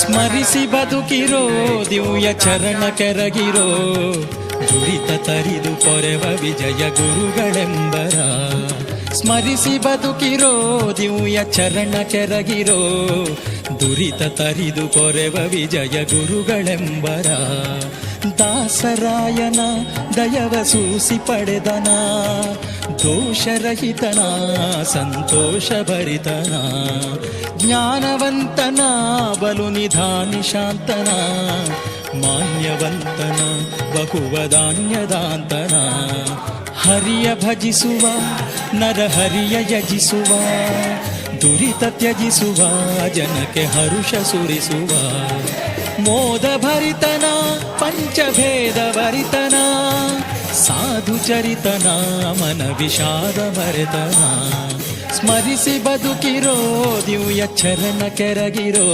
ಸ್ಮರಿಸಿ ಬದುಕಿರೋ ದಿವ್ಯ ಚರಣ ಕೆರಗಿರೋ ದುರಿತ ತರಿದು ಪೊರೆವ ವಿಜಯ ಗುರುಗಳೆಂಬರ. ಸ್ಮರಿಸಿ ಬದುಕಿರೋ ದಿವ್ಯ ಚರಣ ಕೆರಗಿರೋ ದುರಿತ ತರಿದು ಪೊರೆವ ವಿಜಯ ಗುರುಗಳೆಂಬರ. ದಾಸರಾಯನ ದಯವ ಸೂಸಿ ಪಡೆದನ ದೋಷರಹಿತನ ಸಂತೋಷ ಭರಿತನ. ಜ್ಞಾನವಂತನ ಬಲು ನಿಧಾನಿ ಶಾಂತನ ಮಾನ್ಯವಂತನ ಬಹುವದಾನ್ಯದಾಂತನ. ಹರಿಯ ಭಜಿಸುವ ನರ ಹರಿಯ ಯಜಿಸುವ ದುರಿತ ತ್ಯಜಿಸುವ ಜನಕ್ಕೆ ಹರುಷ ಸುರಿಸುವ. ಮೋದ ಭರಿತನ ಪಂಚಭೇದ ಭರಿತನ ಸಾಧು ಚರಿತನ ಮನ ವಿಷಾದ ಮರೆತನ. ಸ್ಮರಿಸಿ ಬದುಕಿರೋ ದಿವ್ಯ ಚರಣ ಕೆರಗಿರೋ